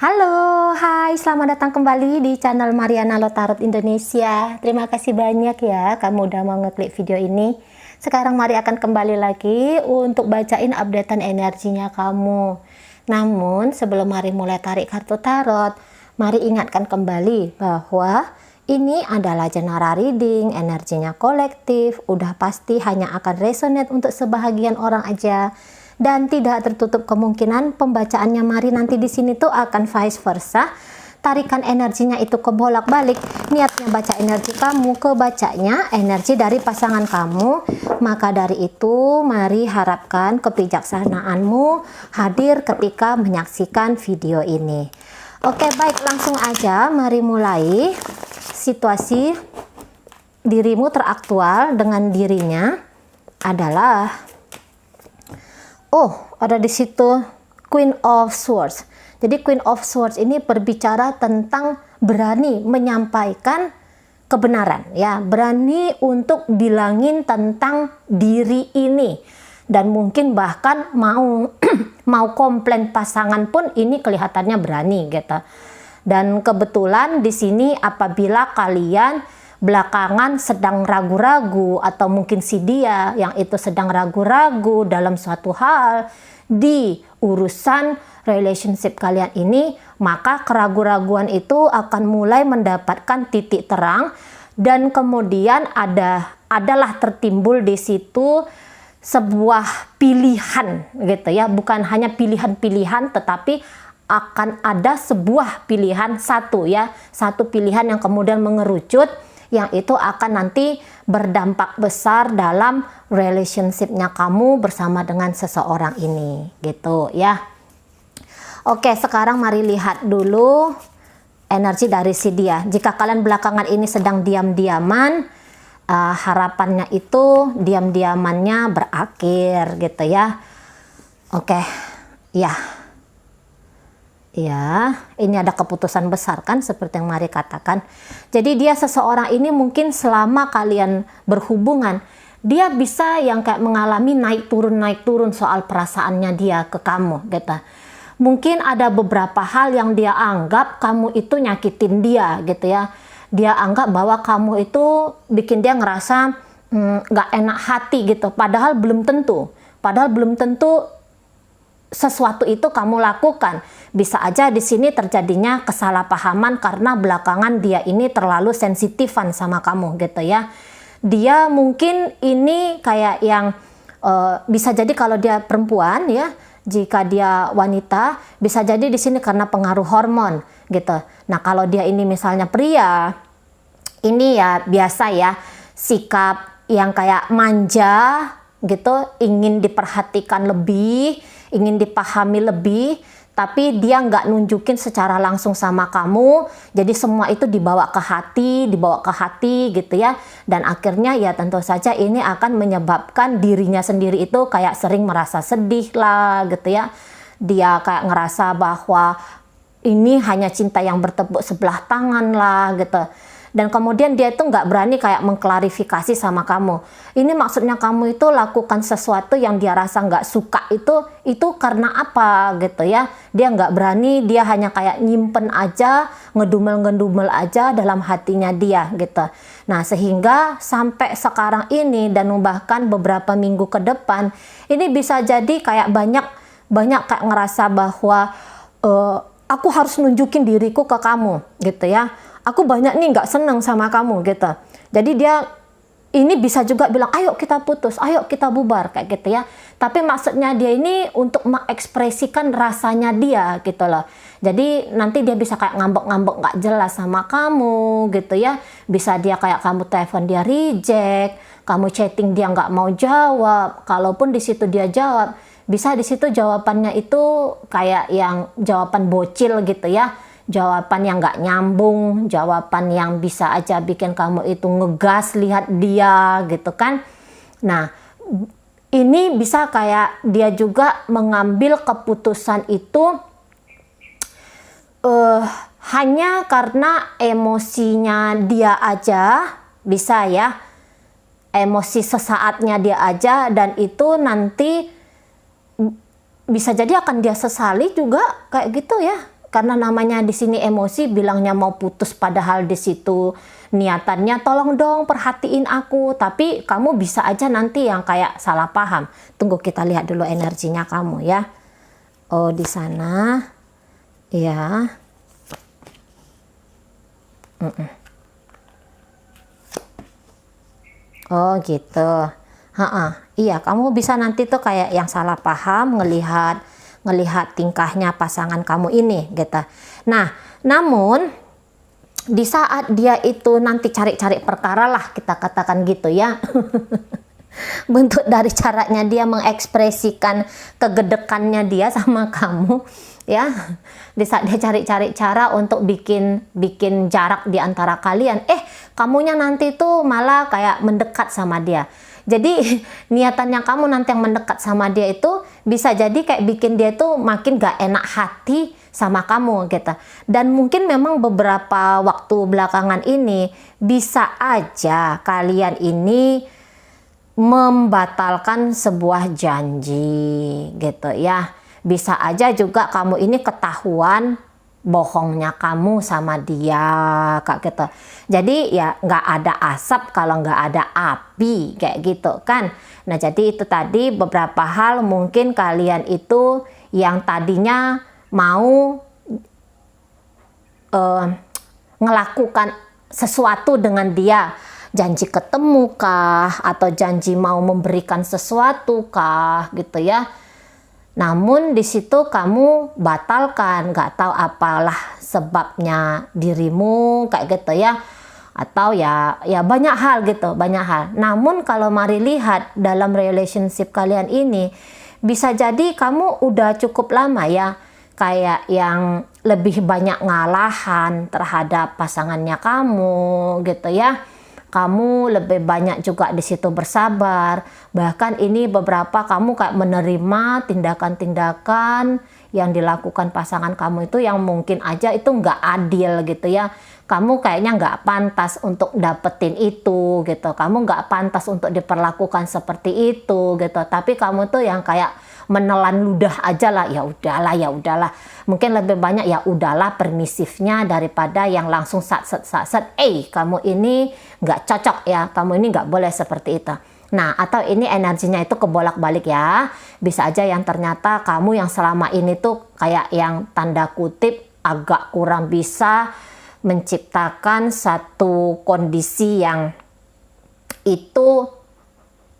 Halo, hai, selamat datang kembali di channel Mariana Lotarot Indonesia. Terima kasih banyak ya kamu udah mau ngeklik video ini. Sekarang Mari akan kembali lagi untuk bacain updatean energinya kamu. Namun sebelum Mari mulai tarik kartu tarot, Mari ingatkan kembali bahwa ini adalah general reading, energinya kolektif, udah pasti hanya akan resonate untuk sebahagian orang aja. Dan tidak tertutup kemungkinan pembacaannya Mari nanti di sini tuh akan vice versa. Tarikan energinya itu ke bolak-balik. Niatnya baca energi kamu, kebacanya energi dari pasangan kamu. Maka dari itu Mari harapkan kebijaksanaanmu hadir ketika menyaksikan video ini. Oke, baik, langsung aja Mari mulai. Situasi dirimu teraktual dengan dirinya adalah ada di situ Queen of Swords. Jadi Queen of Swords ini berbicara tentang berani menyampaikan kebenaran, ya, berani untuk bilangin tentang diri ini, dan mungkin bahkan mau mau komplain pasangan pun ini kelihatannya berani gitu. Dan kebetulan di sini apabila kalian belakangan sedang ragu-ragu atau mungkin si dia yang itu sedang ragu-ragu dalam suatu hal di urusan relationship kalian ini, maka keraguan-raguan itu akan mulai mendapatkan titik terang dan kemudian adalah tertimbul di situ sebuah pilihan gitu ya, bukan hanya pilihan-pilihan tetapi akan ada sebuah pilihan satu pilihan yang kemudian mengerucut, yang itu akan nanti berdampak besar dalam relationship-nya kamu bersama dengan seseorang ini gitu ya. Oke, sekarang mari lihat dulu energi dari si dia. Jika kalian belakangan ini sedang diam-diaman, harapannya itu diam-diamannya berakhir gitu ya. Oke, ya. Ya, ini ada keputusan besar kan seperti yang Mari katakan. Jadi dia seseorang ini mungkin selama kalian berhubungan, dia bisa yang kayak mengalami naik turun soal perasaannya dia ke kamu gitu. Mungkin ada beberapa hal yang dia anggap kamu itu nyakitin dia gitu ya. Dia anggap bahwa kamu itu bikin dia ngerasa nggak enak hati gitu. Padahal belum tentu sesuatu itu kamu lakukan. Bisa aja di sini terjadinya kesalahpahaman karena belakangan dia ini terlalu sensitifan sama kamu gitu ya. Dia mungkin ini kayak yang bisa jadi kalau dia perempuan ya, jika dia wanita bisa jadi di sini karena pengaruh hormon gitu. Nah, kalau dia ini misalnya pria, ini ya biasa ya, sikap yang kayak manja gitu, ingin diperhatikan lebih, ingin dipahami lebih, tapi dia nggak nunjukin secara langsung sama kamu, jadi semua itu dibawa ke hati gitu ya, dan akhirnya ya tentu saja ini akan menyebabkan dirinya sendiri itu kayak sering merasa sedih lah gitu ya. Dia kayak ngerasa bahwa ini hanya cinta yang bertepuk sebelah tangan lah gitu. Dan kemudian dia itu nggak berani kayak mengklarifikasi sama kamu. Ini maksudnya kamu itu lakukan sesuatu yang dia rasa nggak suka itu karena apa gitu ya. Dia nggak berani, dia hanya kayak nyimpen aja, ngedumel aja dalam hatinya dia gitu. Nah, sehingga sampai sekarang ini dan bahkan beberapa minggu ke depan, ini bisa jadi kayak banyak kayak ngerasa bahwa aku harus nunjukin diriku ke kamu gitu ya. Aku banyak nih nggak seneng sama kamu gitu. Jadi dia ini bisa juga bilang, ayo kita putus, ayo kita bubar kayak gitu ya. Tapi maksudnya dia ini untuk mengekspresikan rasanya dia gitu loh. Jadi nanti dia bisa kayak ngambek-ngambek nggak jelas sama kamu gitu ya. Bisa dia kayak kamu telepon dia reject, kamu chatting dia nggak mau jawab. Kalaupun di situ dia jawab, bisa di situ jawabannya itu kayak yang jawaban bocil gitu ya. Jawaban yang nggak nyambung, jawaban yang bisa aja bikin kamu itu ngegas lihat dia gitu kan. Nah, ini bisa kayak dia juga mengambil keputusan itu hanya karena emosinya dia aja, bisa ya, emosi sesaatnya dia aja, dan itu nanti bisa jadi akan dia sesali juga kayak gitu ya. karena namanya di sini emosi, bilangnya mau putus padahal di situ niatannya tolong dong perhatiin aku, tapi kamu bisa aja nanti yang kayak salah paham. Tunggu kita lihat dulu energinya kamu ya. Oh di sana, ya. Oh gitu. Iya, kamu bisa nanti tuh kayak yang salah paham ngelihat tingkahnya pasangan kamu ini gitu. Nah, namun di saat dia itu nanti cari-cari perkara lah, kita katakan gitu ya. Bentuk dari caranya dia mengekspresikan kegedekannya dia sama kamu ya. Di saat dia cari-cari cara untuk bikin jarak di antara kalian, kamunya nanti tuh malah kayak mendekat sama dia. Jadi niatannya kamu nanti yang mendekat sama dia itu bisa jadi kayak bikin dia tuh makin gak enak hati sama kamu gitu. Dan mungkin memang beberapa waktu belakangan ini bisa aja kalian ini membatalkan sebuah janji gitu ya. Bisa aja juga kamu ini ketahuan bohongnya kamu sama dia kayak gitu. Jadi ya nggak ada asap kalau nggak ada api kayak gitu kan. Nah jadi itu tadi beberapa hal mungkin kalian itu yang tadinya mau ngelakukan sesuatu dengan dia, janji ketemu kah atau janji mau memberikan sesuatu kah gitu ya. Namun di situ kamu batalkan, nggak tahu apalah sebabnya dirimu kayak gitu ya, atau ya banyak hal gitu, banyak hal. Namun kalau mari lihat dalam relationship kalian ini, bisa jadi kamu udah cukup lama ya, kayak yang lebih banyak ngalahan terhadap pasangannya kamu gitu ya. Kamu lebih banyak juga di situ bersabar. Bahkan ini beberapa kamu kayak menerima tindakan-tindakan yang dilakukan pasangan kamu itu yang mungkin aja itu nggak adil gitu ya. Kamu kayaknya nggak pantas untuk dapetin itu gitu. Kamu nggak pantas untuk diperlakukan seperti itu gitu. Tapi kamu tuh yang kayak menelan ludah aja lah, ya udahlah. Mungkin lebih banyak ya udahlah permisifnya daripada yang langsung sat-set, kamu ini nggak cocok ya, kamu ini nggak boleh seperti itu. Nah, atau ini energinya itu kebolak-balik ya. Bisa aja yang ternyata kamu yang selama ini tuh kayak yang tanda kutip agak kurang bisa menciptakan satu kondisi yang itu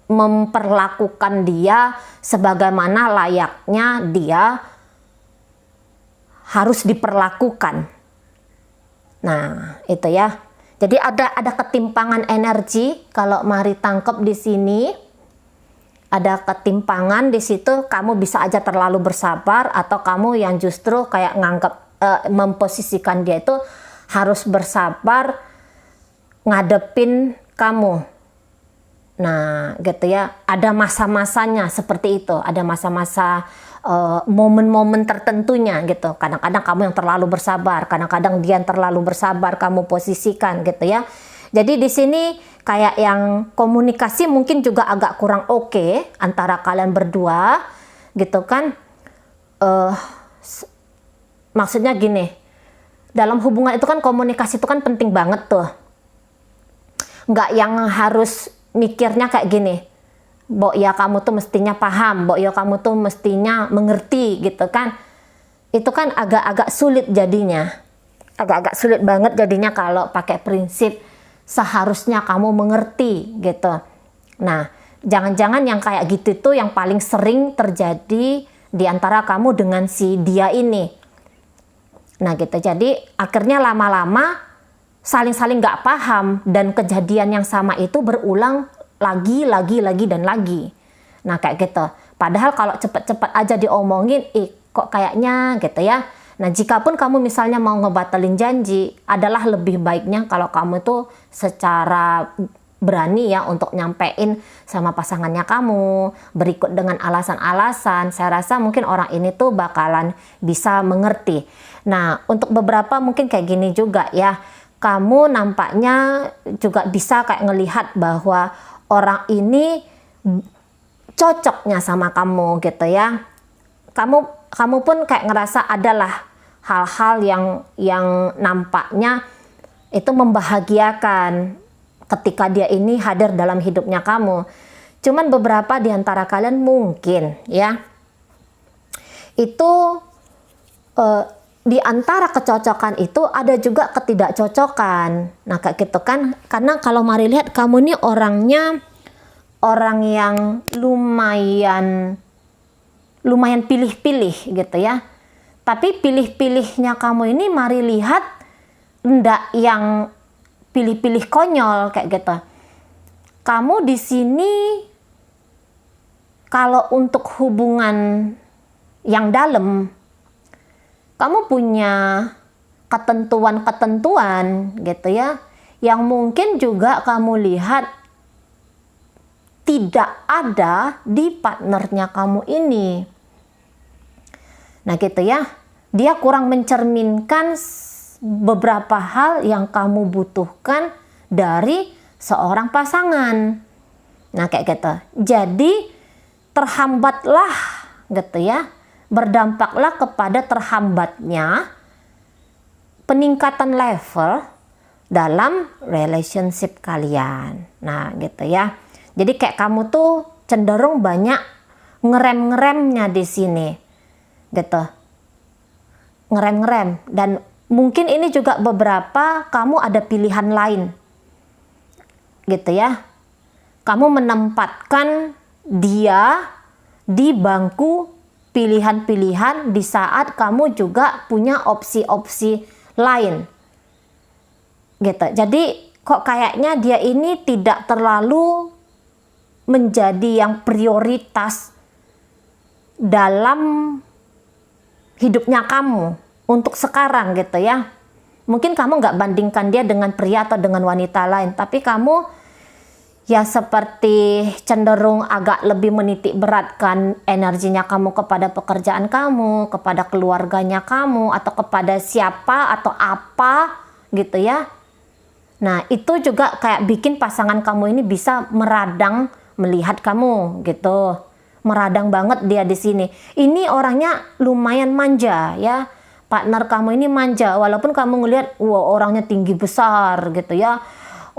memperlakukan dia sebagaimana layaknya dia harus diperlakukan. Nah, itu ya. Jadi ada ketimpangan energi kalau mari tangkap di sini. Ada ketimpangan di situ, kamu bisa aja terlalu bersabar atau kamu yang justru kayak nganggap memposisikan dia itu harus bersabar ngadepin kamu. Nah gitu ya, ada masa-masanya seperti itu, ada masa-masa momen-momen tertentunya gitu. Kadang-kadang kamu yang terlalu bersabar, kadang-kadang dia yang terlalu bersabar kamu posisikan gitu ya. Jadi di sini kayak yang komunikasi mungkin juga agak kurang oke antara kalian berdua gitu kan. Maksudnya gini, dalam hubungan itu kan komunikasi itu kan penting banget tuh. Nggak yang harus mikirnya kayak gini, Mbok ya kamu tuh mestinya paham, Mbok ya kamu tuh mestinya mengerti gitu kan. Itu kan agak-agak sulit jadinya. Agak-agak sulit banget jadinya kalau pakai prinsip seharusnya kamu mengerti gitu. Nah, jangan-jangan yang kayak gitu tuh yang paling sering terjadi di antara kamu dengan si dia ini. Nah gitu, jadi akhirnya lama-lama saling-saling gak paham dan kejadian yang sama itu berulang lagi dan lagi. Nah kayak gitu. Padahal kalau cepet-cepet aja diomongin, kok kayaknya gitu ya. Nah jikapun kamu misalnya mau ngebatalin janji, adalah lebih baiknya kalau kamu tuh secara berani ya untuk nyampein sama pasangannya kamu, berikut dengan alasan-alasan. Saya rasa mungkin orang ini tuh bakalan bisa mengerti. Nah untuk beberapa mungkin kayak gini juga ya, kamu nampaknya juga bisa kayak ngelihat bahwa orang ini cocoknya sama kamu gitu ya. Kamu pun kayak ngerasa adalah hal-hal yang nampaknya itu membahagiakan ketika dia ini hadir dalam hidupnya kamu. Cuman beberapa di antara kalian mungkin ya itu di antara kecocokan itu ada juga ketidakcocokan. Nah kayak gitu kan, karena kalau mari lihat kamu ini orangnya orang yang lumayan pilih-pilih gitu ya. Tapi pilih-pilihnya kamu ini mari lihat ndak yang pilih-pilih konyol kayak gitu. Kamu di sini kalau untuk hubungan yang dalam, kamu punya ketentuan-ketentuan gitu ya, yang mungkin juga kamu lihat tidak ada di partnernya kamu ini. Nah gitu ya, dia kurang mencerminkan beberapa hal yang kamu butuhkan dari seorang pasangan. Nah kayak gitu. Jadi terhambatlah gitu ya, berdampaklah kepada terhambatnya peningkatan level dalam relationship kalian. Nah gitu ya. Jadi kayak kamu tuh cenderung banyak ngerem-ngeremnya di sini gitu, ngerem-ngerem. Dan mungkin ini juga beberapa kamu ada pilihan lain gitu ya. Kamu menempatkan dia di bangku pilihan-pilihan di saat kamu juga punya opsi-opsi lain gitu. Jadi kok kayaknya dia ini tidak terlalu menjadi yang prioritas dalam hidupnya kamu untuk sekarang gitu ya. Mungkin kamu nggak bandingkan dia dengan pria atau dengan wanita lain, tapi kamu ya seperti cenderung agak lebih menitik beratkan energinya kamu kepada pekerjaan kamu, kepada keluarganya kamu, atau kepada siapa atau apa gitu ya. Nah itu juga kayak bikin pasangan kamu ini bisa meradang melihat kamu gitu. Meradang banget dia di sini. Ini orangnya lumayan manja ya. Partner kamu ini manja, walaupun kamu ngelihat wah orangnya tinggi besar gitu ya.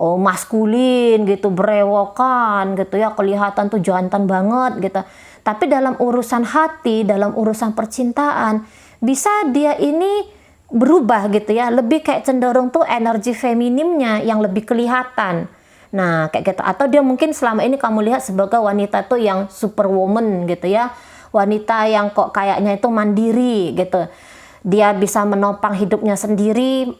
Oh maskulin gitu, berewokan gitu ya, kelihatan tuh jantan banget gitu. Tapi dalam urusan hati, dalam urusan percintaan, bisa dia ini berubah gitu ya, lebih kayak cenderung tuh energi feminimnya yang lebih kelihatan. Nah kayak gitu. Atau dia mungkin selama ini kamu lihat sebagai wanita tuh yang superwoman gitu ya, wanita yang kok kayaknya itu mandiri gitu, dia bisa menopang hidupnya sendiri,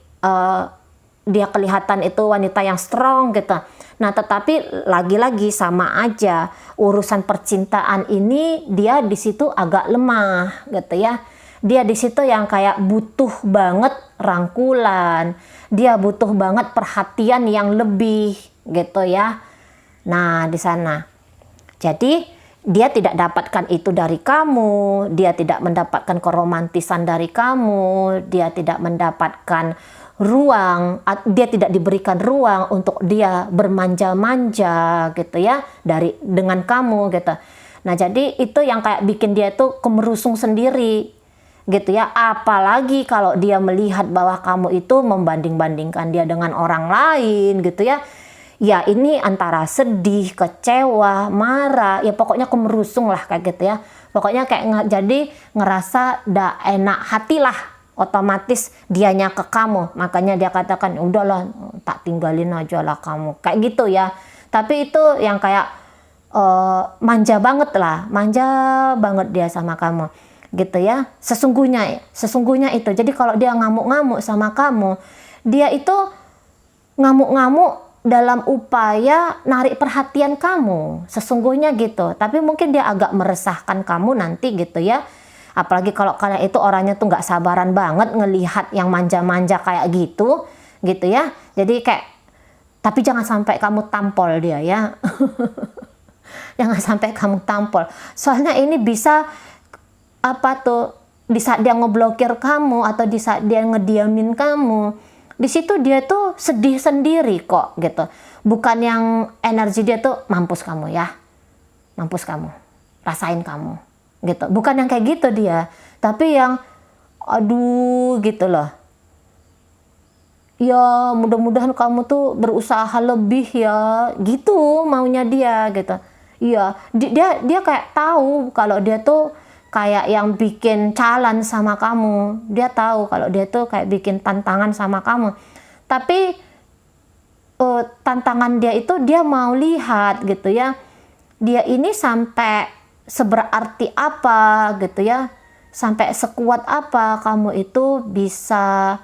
dia kelihatan itu wanita yang strong gitu. Nah tetapi lagi-lagi sama aja, urusan percintaan ini dia di situ agak lemah gitu ya. Dia di situ yang kayak butuh banget rangkulan, dia butuh banget perhatian yang lebih gitu ya. Nah di sana. Jadi dia tidak dapatkan itu dari kamu, dia tidak mendapatkan keromantisan dari kamu, dia tidak mendapatkan ruang, dia tidak diberikan ruang untuk dia bermanja-manja gitu ya dengan kamu gitu. Nah jadi itu yang kayak bikin dia tuh kemerusung sendiri gitu ya. Apalagi kalau dia melihat bahwa kamu itu membanding-bandingkan dia dengan orang lain gitu ya. Ya ini antara sedih, kecewa, marah, ya pokoknya kemerusung lah kayak gitu ya. Pokoknya kayak jadi ngerasa dah enak hati lah, otomatis dianya ke kamu. Makanya dia katakan udahlah tak tinggalin aja lah kamu kayak gitu ya. Tapi itu yang kayak manja banget lah, manja banget dia sama kamu gitu ya. Sesungguhnya itu. Jadi kalau dia ngamuk-ngamuk sama kamu, dia itu ngamuk-ngamuk dalam upaya narik perhatian kamu, sesungguhnya gitu. Tapi mungkin dia agak meresahkan kamu nanti gitu ya. Apalagi kalau kalian itu orangnya tuh nggak sabaran banget ngelihat yang manja-manja kayak gitu ya. Jadi kayak, tapi jangan sampai kamu tampol dia ya. Jangan sampai kamu tampol. Soalnya ini bisa di saat dia ngeblokir kamu atau di saat dia ngediamin kamu, di situ dia tuh sedih sendiri kok gitu. Bukan yang energi dia tuh mampus kamu ya, mampus kamu, rasain kamu gitu. Bukan yang kayak gitu dia, tapi yang aduh gitu loh. Ya mudah-mudahan kamu tuh berusaha lebih ya, gitu maunya dia gitu. Iya, dia kayak tahu kalau dia tuh kayak yang bikin challenge sama kamu. Dia tahu kalau dia tuh kayak bikin tantangan sama kamu. Tapi tantangan dia itu dia mau lihat gitu ya. Dia ini sampai seberarti apa gitu ya. Sampai sekuat apa kamu itu bisa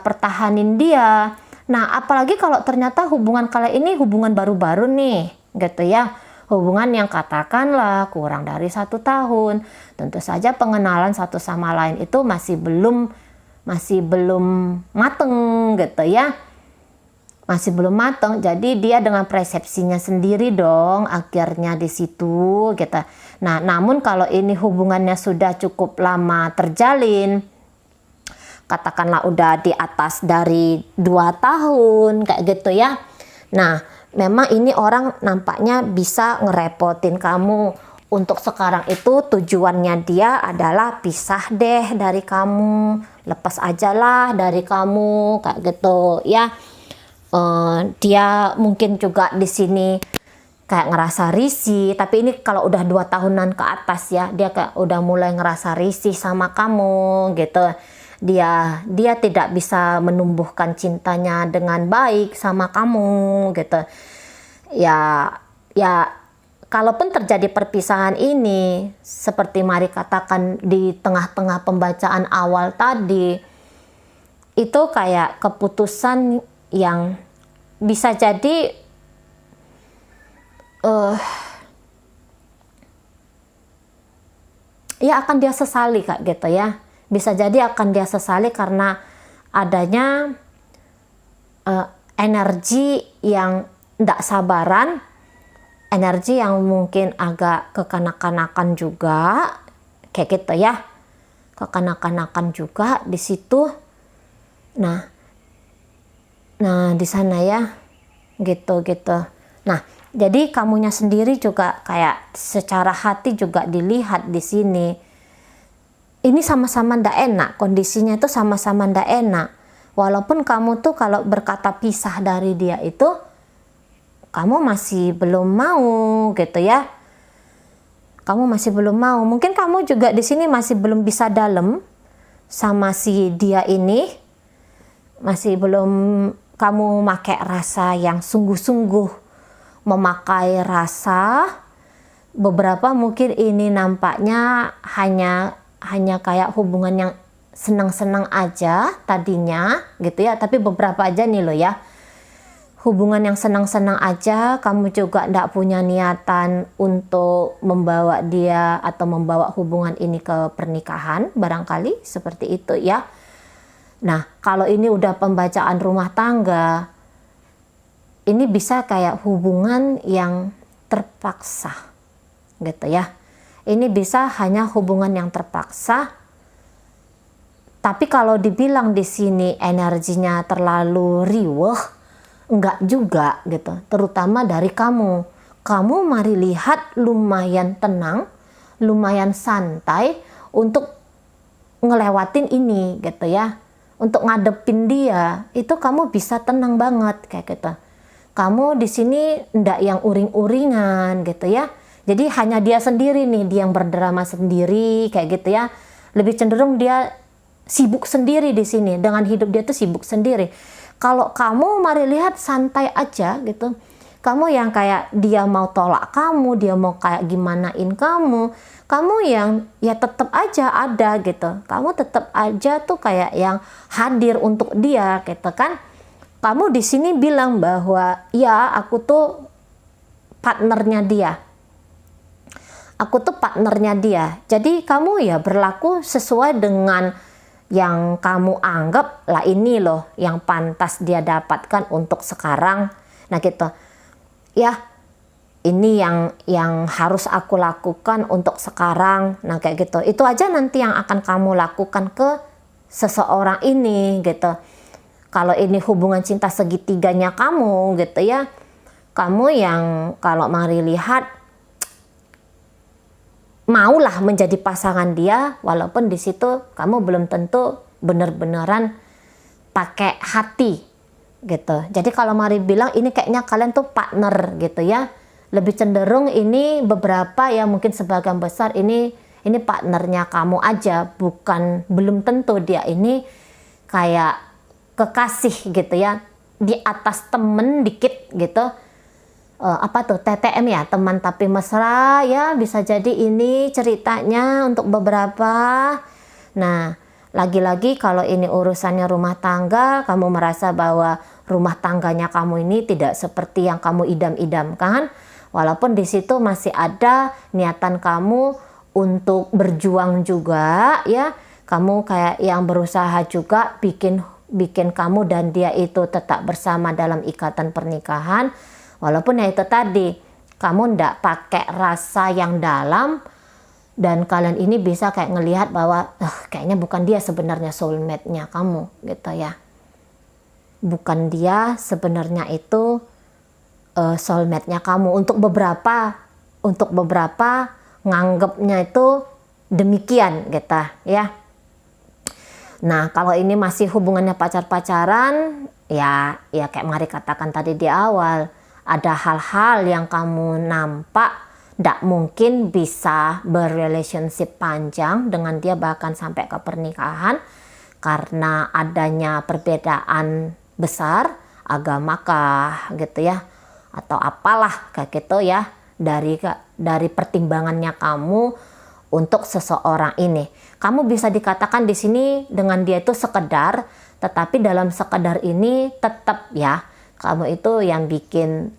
pertahanin dia. Nah, apalagi kalau ternyata hubungan kalian ini hubungan baru-baru nih, gitu ya. Hubungan yang katakanlah kurang dari 1 tahun. Tentu saja pengenalan satu sama lain itu masih belum mateng, gitu ya. Masih belum mateng. Jadi dia dengan persepsinya sendiri dong, akhirnya di situ, gitu. Nah, namun kalau ini hubungannya sudah cukup lama terjalin, katakanlah udah di atas dari 2 tahun kayak gitu ya. Nah, memang ini orang nampaknya bisa ngerepotin kamu. Untuk sekarang itu tujuannya dia adalah pisah deh dari kamu, lepas aja lah dari kamu kayak gitu ya. Dia mungkin juga di sini kayak ngerasa risih, tapi ini kalau udah 2 tahunan ke atas ya, dia kayak udah mulai ngerasa risih sama kamu gitu. Dia tidak bisa menumbuhkan cintanya dengan baik sama kamu gitu. Ya kalaupun terjadi perpisahan ini, seperti Mari katakan di tengah-tengah pembacaan awal tadi, itu kayak keputusan yang bisa jadi ya akan dia sesali kak gitu ya. Bisa jadi akan dia sesali karena adanya energi yang tidak sabaran, energi yang mungkin agak kekanak-kanakan juga, kayak gitu ya, kekanak-kanakan juga di situ. Nah di sana ya, gitu. Nah, jadi kamunya sendiri juga kayak secara hati juga dilihat di sini. Ini sama-sama ndak enak, kondisinya itu sama-sama ndak enak. Walaupun kamu tuh kalau berkata pisah dari dia itu, kamu masih belum mau gitu ya. Kamu masih belum mau. Mungkin kamu juga di sini masih belum bisa dalam sama si dia ini. Masih belum kamu pakai rasa yang sungguh-sungguh, memakai rasa. Beberapa mungkin ini nampaknya hanya kayak hubungan yang senang-senang aja tadinya gitu ya, tapi beberapa aja nih loh ya, hubungan yang senang-senang aja, kamu juga ndak punya niatan untuk membawa dia atau membawa hubungan ini ke pernikahan, barangkali seperti itu ya. Nah, kalau ini udah pembacaan rumah tangga, ini bisa kayak hubungan yang terpaksa gitu ya. Ini bisa hanya hubungan yang terpaksa. Tapi kalau dibilang di sini energinya terlalu riweh, enggak juga gitu. Terutama dari kamu. Kamu mari lihat lumayan tenang, lumayan santai untuk ngelewatin ini gitu ya. Untuk ngadepin dia, itu kamu bisa tenang banget kayak gitu. Kamu di sini enggak yang uring-uringan gitu ya. Jadi hanya dia sendiri nih, dia yang berdrama sendiri kayak gitu ya. Lebih cenderung dia sibuk sendiri di sini, dengan hidup dia tuh sibuk sendiri. Kalau kamu mari lihat santai aja gitu. Kamu yang kayak dia mau tolak kamu, dia mau kayak gimanain kamu. Kamu yang ya tetap aja ada gitu. Kamu tetap aja tuh kayak yang hadir untuk dia gitu kan. Kamu di sini bilang bahwa ya aku tuh partnernya dia. Aku tuh partnernya dia. Jadi kamu ya berlaku sesuai dengan yang kamu anggap lah, ini loh yang pantas dia dapatkan untuk sekarang. Nah gitu. Ya, ini yang harus aku lakukan untuk sekarang. Nah kayak gitu. Itu aja nanti yang akan kamu lakukan ke seseorang ini gitu. Kalau ini hubungan cinta segitiganya kamu gitu ya. Kamu yang kalau mari lihat maulah menjadi pasangan dia, walaupun di situ kamu belum tentu bener-beneran pakai hati gitu. Jadi kalau Mari bilang ini kayaknya kalian tuh partner gitu ya, lebih cenderung ini beberapa ya, mungkin sebagian besar ini partnernya kamu aja, bukan, belum tentu dia ini kayak kekasih gitu ya, di atas temen dikit gitu. Apa tuh, TTM ya, teman tapi mesra ya, bisa jadi ini ceritanya untuk beberapa. Nah, lagi-lagi kalau ini urusannya rumah tangga, kamu merasa bahwa rumah tangganya kamu ini tidak seperti yang kamu idam-idamkan, walaupun di situ masih ada niatan kamu untuk berjuang juga ya, kamu kayak yang berusaha juga bikin kamu dan dia itu tetap bersama dalam ikatan pernikahan, walaupun ya itu tadi kamu ndak pakai rasa yang dalam, dan kalian ini bisa kayak ngelihat bahwa kayaknya bukan dia sebenarnya soulmate-nya kamu gitu ya, bukan dia sebenarnya itu soulmate-nya kamu. Untuk beberapa nganggapnya itu demikian gitu ya. Nah, kalau ini masih hubungannya pacar-pacaran, ya kayak Mari katakan tadi di awal, ada hal-hal yang kamu nampak tidak mungkin bisa berrelationship panjang dengan dia bahkan sampai ke pernikahan, karena adanya perbedaan besar agama kah gitu ya, atau apalah kayak gitu ya, dari pertimbangannya kamu untuk seseorang ini. Kamu bisa dikatakan di sini dengan dia itu sekedar, tetapi dalam sekedar ini tetap ya, kamu itu yang bikin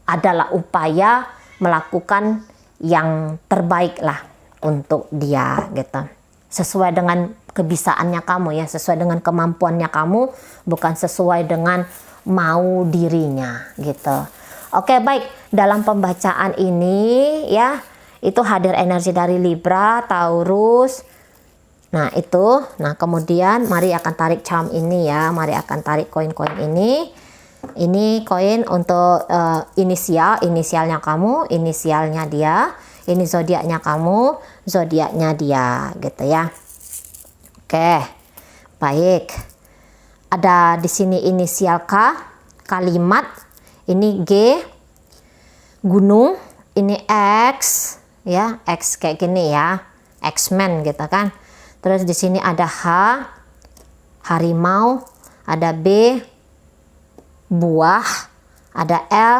adalah upaya melakukan yang terbaik lah untuk dia gitu. Sesuai dengan kebisaannya kamu ya, sesuai dengan kemampuannya kamu, bukan sesuai dengan mau dirinya gitu. Oke, baik, dalam pembacaan ini ya, itu hadir energi dari Libra, Taurus. Nah itu, kemudian Mari akan tarik charm ini ya, Mari akan tarik koin-koin ini. Ini koin untuk inisialnya kamu, inisialnya dia. Ini zodiaknya kamu, zodiaknya dia gitu ya. Oke, baik. Ada di sini inisial K, kalimat, ini G, gunung, ini X ya, X kayak gini ya, X-Men gitu kan. Terus di sini ada H, harimau, ada B, buah, ada L,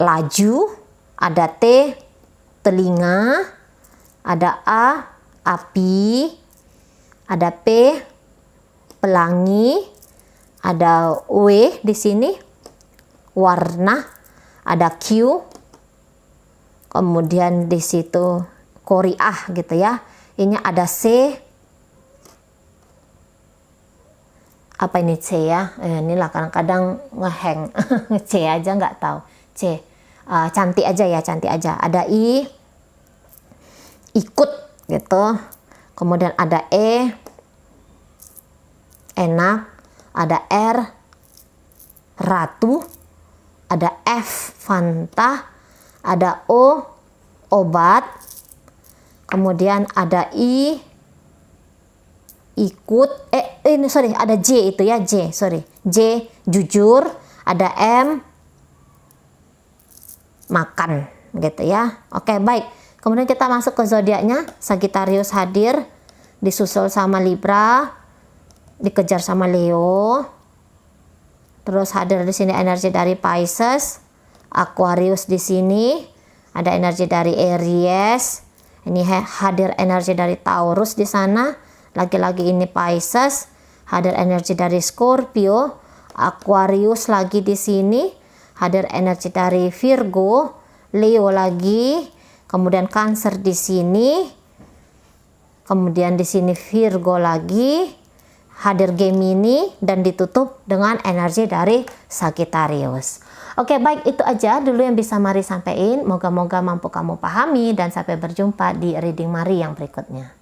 laju, ada T, telinga, ada A, api, ada P, pelangi, ada W di sini, warna, ada Q, kemudian di situ Korea gitu ya. Ini ada C, apa ini C ya? Inilah kadang-kadang ngehang C aja nggak tahu. C, cantik aja ya, cantik aja. Ada I, ikut gitu. Kemudian ada E, enak. Ada R, ratu. Ada F, Fanta. Ada O, obat. Kemudian ada I, ikut. Ada J itu ya, J, jujur. Ada M, makan gitu ya. Oke, baik. Kemudian kita masuk ke zodiaknya. Sagittarius hadir, disusul sama Libra, dikejar sama Leo. Terus hadir di sini energi dari Pisces, Aquarius di sini, ada energi dari Aries. Ini hadir energi dari Taurus di sana. Lagi-lagi ini Pisces, hadir energi dari Scorpio, Aquarius lagi di sini, hadir energi dari Virgo, Leo lagi, kemudian Cancer di sini, kemudian di sini Virgo lagi, hadir Gemini, dan ditutup dengan energi dari Sagittarius. Oke, baik, itu aja dulu yang bisa Mari sampaikan. Moga-moga mampu kamu pahami, dan sampai berjumpa di reading Mari yang berikutnya.